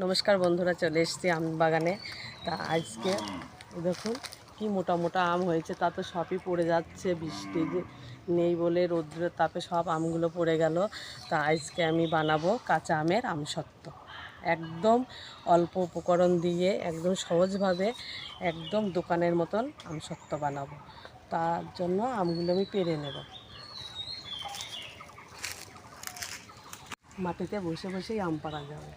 নমস্কার বন্ধুরা, চলে এসেছি আম বাগানে। তা আজকে দেখুন কি মোটা মোটা আম হয়েছে, তা তো সবই পড়ে যাচ্ছে। বৃষ্টি নেই বলে রৌদ্রের তাপে সব আমগুলো পড়ে গেল। তা আজকে আমি বানাবো কাঁচা আমের আমসত্ত্ব, একদম অল্প উপকরণ দিয়ে একদম সহজভাবে একদম দোকানের মতন আমসত্ত্ব বানাবো। তার জন্য আমগুলো আমি পেড়ে নেব। মাটিতে বসে বসেই আম পাড়া যাবে।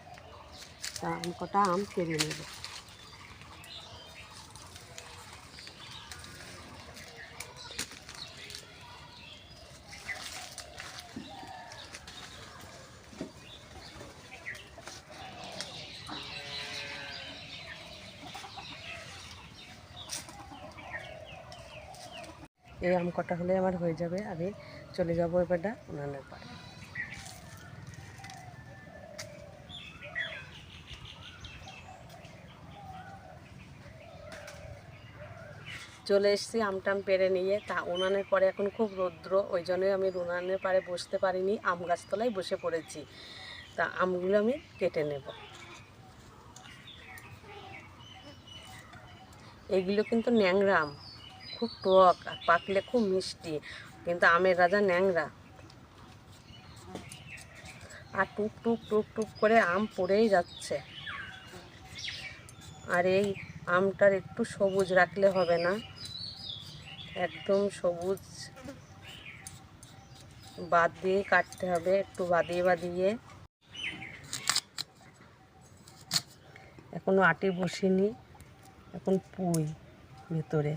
তা আমি কটা আম পেড়ে নেব। এই আম কটা হলে আমার হয়ে যাবে। আমি চলে যাবো এবারটা উনানের পাড়ে। চলে এসেছি আমটাম পেড়ে নিয়ে। তা উনানের পরে এখন খুব রৌদ্র, ওই জন্যই আমি উনানের পাড়ে বসতে পারিনি, আম গাছতলায় বসে পড়েছি। তা আমগুলো আমি কেটে নেব। এইগুলো কিন্তু ন্যাংরা আম, খুব টক আর পাকলে খুব মিষ্টি, কিন্তু আমের রাজা ন্যাংরা। আর টুক টুক টুক টুক করে আম পড়েই যাচ্ছে। আর এই আমটার একটু সবুজ রাখলে হবে না, একদম সবুজ বাদ দিয়ে কাটতে হবে, একটু বাদিয়ে বাদিয়ে। এখনো আটি বসিনি, এখন পুই ভেতরে।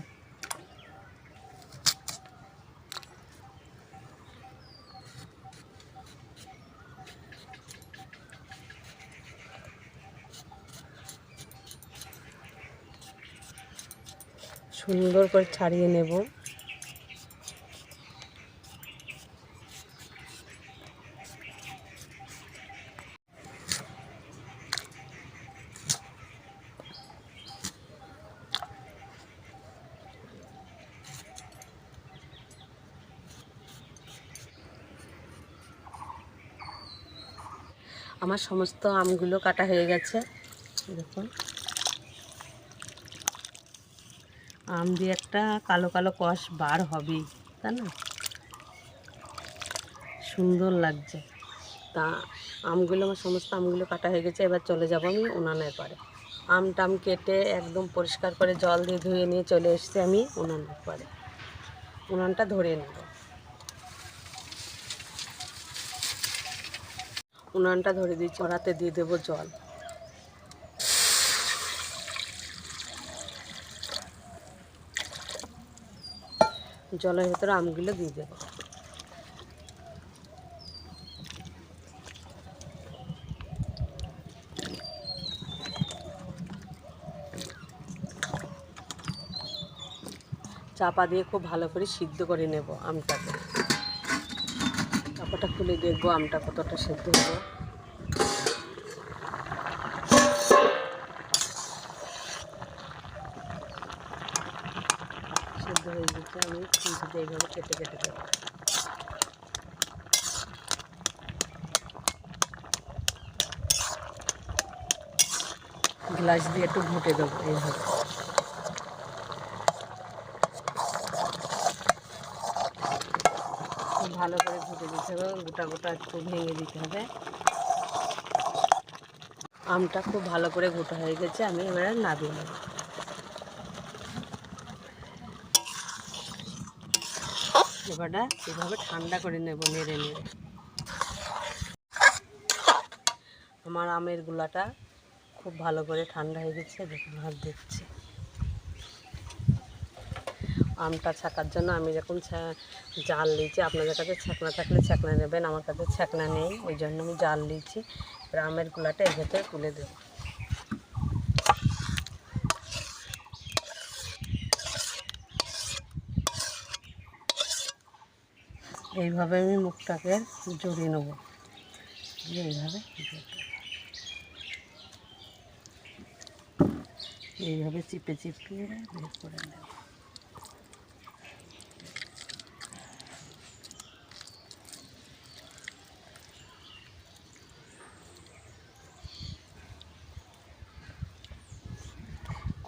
সুন্দর করে ছাড়িয়ে নেব। আমার সমস্ত আমগুলো কাটা হয়ে গেছে। দেখুন, আম দিয়ে একটা কালো কালো কষ বার হবেই, তাই না? সুন্দর লাগছে। তা আমগুলো আমার সমস্ত আমগুলো কাটা হয়ে গেছে। এবার চলে যাব আমি উনানের পাড়ে। আমটাম কেটে একদম পরিষ্কার করে জল দিয়ে ধুয়ে নিয়ে চলে এসেছি আমি উনানের পাড়ে। উনানটা ধরে নেব। উনানটা ধরে দিয়েছি, কড়াতে দিয়ে দেবো জল। জলের ভেতরে আমগুলো দিয়ে দেবো। চাপা দিয়ে খুব ভালো করে সিদ্ধ করে নেব আমটাকে। চাপাটা খুলে দেখবো আমটা কতটা সিদ্ধ হলো। সিদ্ধ হয়ে গেছে। আমি খুঁজে এইভাবে কেটে কেটে দেবো। গ্লাস দিয়ে একটু ঘুটে দেবো এইভাবে। খুব ভালো করে ঘুটে দিতে হবে, গোটা গোটা একটু ভেঙে দিতে হবে। আমটা খুব ভালো করে গোটা হয়ে গেছে, আমি এবারে নামিয়ে নেব। এবারটা এভাবে ঠান্ডা করে নেব, নেড়ে নেড়ে। আমার আমের গুলাটা খুব ভালো করে ঠান্ডা হয়ে গেছে, দেখুন হাত দিচ্ছি। আমটা ছাকার জন্য আমি যখন জাল নিয়েছি, আপনাদের কাছে ছ্যাঁকনা থাকলে ছ্যাঁকনা নেবেন, আমার কাছে ছ্যাঁকনা নেই, ওই জন্য আমি জাল নিয়েছি। এবার আমের গুলাটা এর ভেতরে তুলে দেব। এইভাবে আমি মুখটাকে জড়িয়ে নেব, এইভাবে এইভাবে চিপে চিপে বের করে নেব।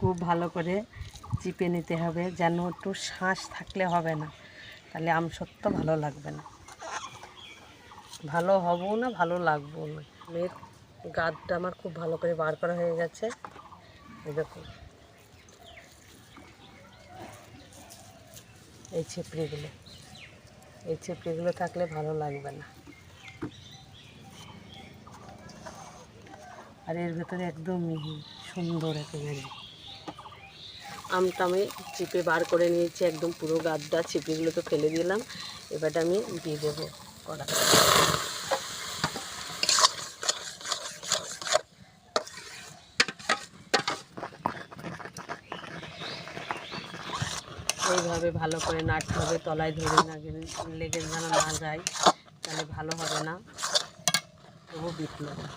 খুব ভালো করে চিপে নিতে হবে, যেন একটু শাঁস থাকলে হবে না, তাহলে আমসত্ত্ব ভালো লাগবে না, ভালো হবও না, ভালো লাগবেও না। এর গাদটা আমার খুব ভালো করে বার করা হয়ে গেছে। এই দেখুন এই ছিপড়িগুলো থাকলে ভালো লাগবে না। আর এর ভেতরে একদম মিহি সুন্দর একেবারে আমটা আমি চিপে বার করে নিয়েছি, একদম পুরো গাদটা, ছিপড়িগুলো তো ফেলে দিলাম। এবারটা আমি দিয়ে দেবো কড়া। এইভাবে ভালো করে নাড়তে হবে, তলায় ধরে না লেগে যেন না যায়, তাহলে ভালো হবে না। তবু বিট লবণ,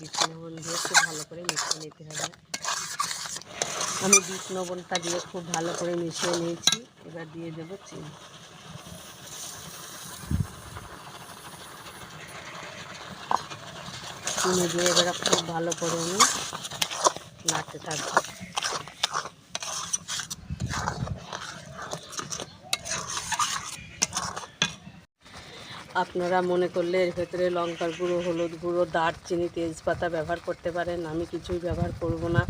বিট লবণ দিয়ে খুব ভালো করে মিশিয়ে নিতে হবে। আমি বিট লবণটা দিয়ে খুব ভালো করে মিশিয়ে নিয়েছি। এবার দিয়ে দেবো চিনি। চিনি দিয়ে এবার খুব ভালো করে আমি নাড়তে থাকবো। আপনারা মনে করলে এর ভেতরে লঙ্কার গুঁড়ো, হলুদ গুঁড়ো, দারচিনি, তেজপাতা ব্যবহার করতে পারেন। আমি কিছুই ব্যবহার করব না।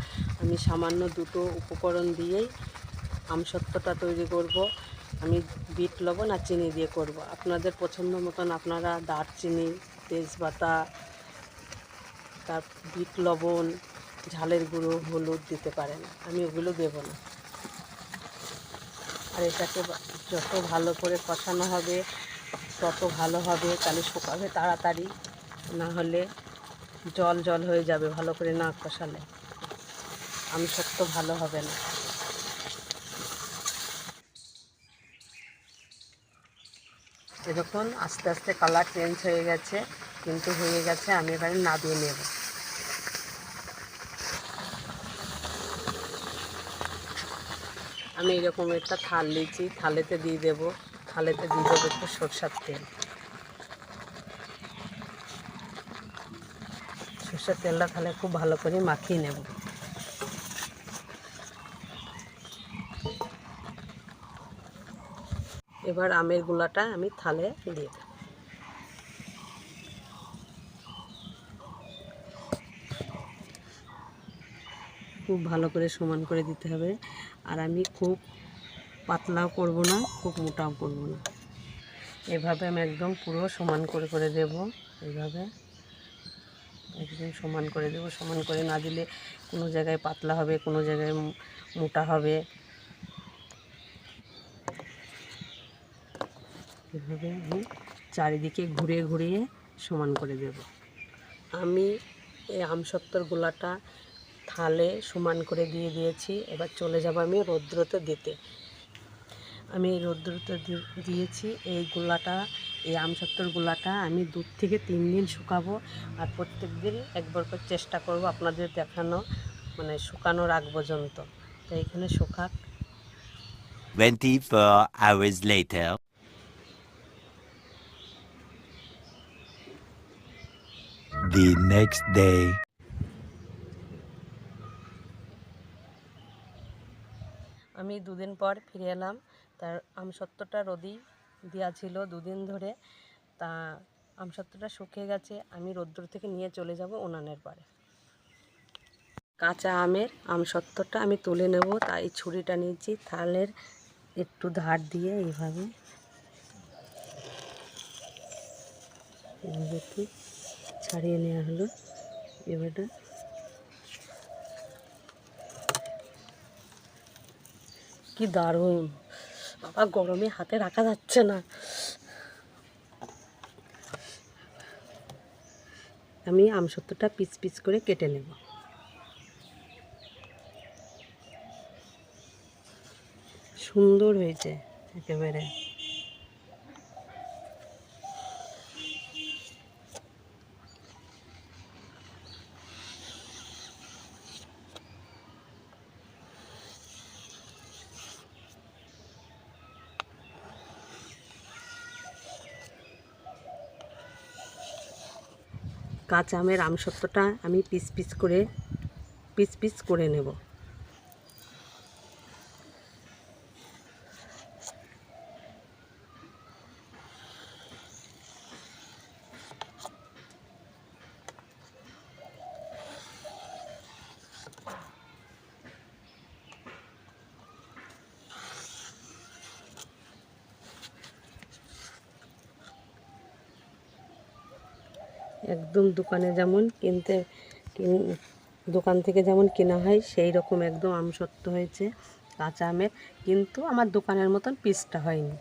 আমি সামান্য দুটো উপকরণ দিয়েই আমসত্ত্বটা তৈরি করব। আমি বিট লবণ আর চিনি দিয়ে করব। আপনাদের পছন্দ মতন আপনারা দারচিনি, তেজপাতা, তার বিট লবণ, ঝালের গুঁড়ো, হলুদ দিতে পারেন। আমি ওগুলো দেব না। আর এটাকে যত ভালো করে কষানো হবে তত ভালো হবে, তাহলে শুকাবে তাড়াতাড়ি, না হলে জল জল হয়ে যাবে ভালো করে না কষালে, আমসত্ত্ব ভালো হবে না। এরকম আস্তে আস্তে কালার চেঞ্জ হয়ে গেছে, কিন্তু হয়ে গেছে। আমি এবারে নামিয়ে নেব। আমি এরকম একটা থাল নিয়েছি, থালেতে দিয়ে দেবো একটু সরষের তেল। সরষের তেলটা তাহলে খুব ভালো করে মাখিয়ে নেব। এবার আমের গুঁড়াটা আমি থালে দিয়ে দেব। খুব ভালো করে সমান করে দিতে হবে। আর আমি খুব পাতলাও করব না, খুব মোটাও করব না। এভাবে আমি একদম পুরো সমান করে করে দেব। এইভাবে একদম সমান করে দেব। সমান করে না দিলে কোনো জায়গায় পাতলা হবে, কোনো জায়গায় মোটা হবে। এভাবে আমি চারিদিকে ঘুরিয়ে ঘুরিয়ে সমান করে দেব। আমি এই আমসত্ত্বর গোলাটা থালে সমান করে দিয়ে দিয়েছি। এবার চলে যাব আমি রৌদ্রতে দিতে। আমি রৌদ্রতে দিয়েছি এই গোলাটা, এই আমসত্ত্বর গোলাটা আমি 2 থেকে 3 দিন শুকাবো। আর প্রত্যেক দিন একবার করে চেষ্টা করব আপনাদের দেখানো, মানে শুকানোর আগ পর্যন্ত। তো এখানে শুকাক। 24 hours later. The next day. আমি 2 দিন পর ফিরে এলাম। তার আমসত্ত্বটা রোদেই দেওয়া ছিল 2 দিন ধরে। তা আমসত্ত্বটা শুকিয়ে গেছে। আমি রৌদ্র থেকে নিয়ে চলে যাব উনানের পাড়ে। কাঁচা আমের আমসত্ত্বটা আমি তুলে নেব, তাই ছুরিটা নিয়েছি। থালের একটু ধার দিয়ে এইভাবে একটু ছাড়িয়ে নেওয়া হলো। এবারে কি দারুণ বাবা, গরমে হাতে রাখা যাচ্ছে না। আমি আমসত্ত্বটা পিস পিস করে কেটে নেব। সুন্দর হয়েছে একেবারে। কাঁচা আমের আমসত্ত্বটা আমি পিস পিস করে নেব। একদম দোকানে যেমন দোকান থেকে যেমন কেনা হয় সেই রকম একদম আমসত্ত্ব হয়েছে কাঁচা আমের, কিন্তু আমার দোকানের মতন পিসটা হয়নি।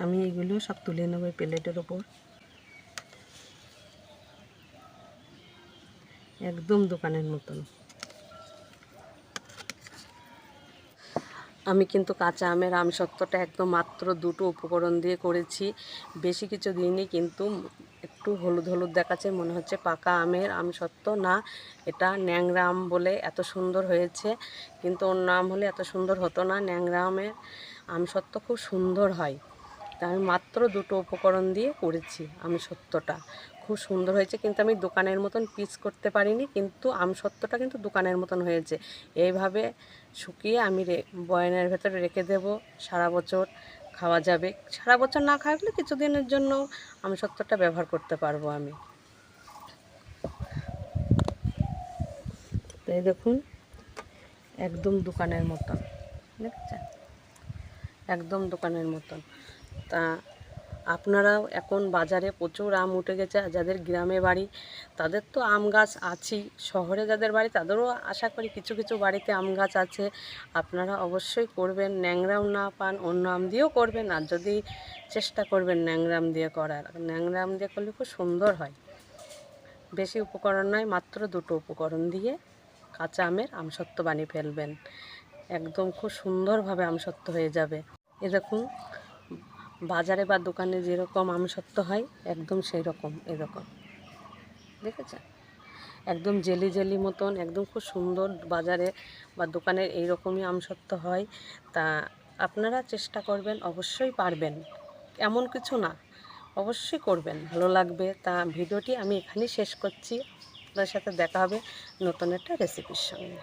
আমি এগুলো সব তুলে নেব প্লেটের ওপর। একদম দোকানের মতন। আমি কিন্তু কাঁচা আমের আমসত্ত্বটা একদম মাত্র 2টো উপকরণ দিয়ে করেছি, বেশি কিছু দিইনি। কিন্তু একটু হলুদ দেখাচ্ছে, মনে হচ্ছে পাকা আমের আমসত্ত্ব না, এটা ন্যাংরা আম বলে এত সুন্দর হয়েছে। কিন্তু ওর নাম হলে এত সুন্দর হতো না। ন্যাংরা আমের আমসত্ত্ব খুব সুন্দর হয়। তা আমি মাত্র 2টো উপকরণ দিয়ে করেছি আমসত্ত্বটা, খুব সুন্দর হয়েছে। কিন্তু আমি দোকানের মতন পিস করতে পারিনি, কিন্তু আমসত্ত্বটা কিন্তু দোকানের মতন হয়েছে। এইভাবে শুকিয়ে আমি বয়ামের ভেতরে রেখে দেব, সারা বছর খাওয়া যাবে। সারা বছর না খাওয়ালে কিছুদিনের জন্য আমসত্ত্বটা ব্যবহার করতে পারবো আমি। তো এই দেখুন একদম দোকানের মতন, দেখছেন, একদম দোকানের মতন। তা আপনারাও এখন বাজারে প্রচুর আম উঠে গেছে। যাদের গ্রামে বাড়ি তাদের তো আম গাছ আছেই, শহরে যাদের বাড়ি তাদেরও আশা করি কিছু কিছু বাড়িতে আম গাছ আছে। আপনারা অবশ্যই করবেন, ন্যাংরাম না পান অন্য আম দিয়েও করবেন, আর যদি চেষ্টা করবেন ন্যাংরাম দিয়ে করার। ন্যাংরাম দিয়ে করলে খুব সুন্দর হয়। বেশি উপকরণ নয়, মাত্র 2টো উপকরণ দিয়ে কাঁচা আমের আমসত্ত্ব বানিয়ে ফেলবেন, একদম খুব সুন্দরভাবে আমসত্ত্ব হয়ে যাবে। এ দেখুন বাজারে বা দোকানে যেরকম আমসত্ত্ব হয় একদম সেই রকম, এরকম দেখেছেন, একদম জেলি মতন, একদম খুব সুন্দর। বাজারে বা দোকানের এইরকমই আমসত্ত্ব হয়। তা আপনারা চেষ্টা করবেন, অবশ্যই পারবেন, এমন কিছু না, অবশ্যই করবেন, ভালো লাগবে। তা ভিডিওটি আমি এখানেই শেষ করছি। আপনাদের সাথে দেখা হবে নতুন একটা রেসিপির সঙ্গে।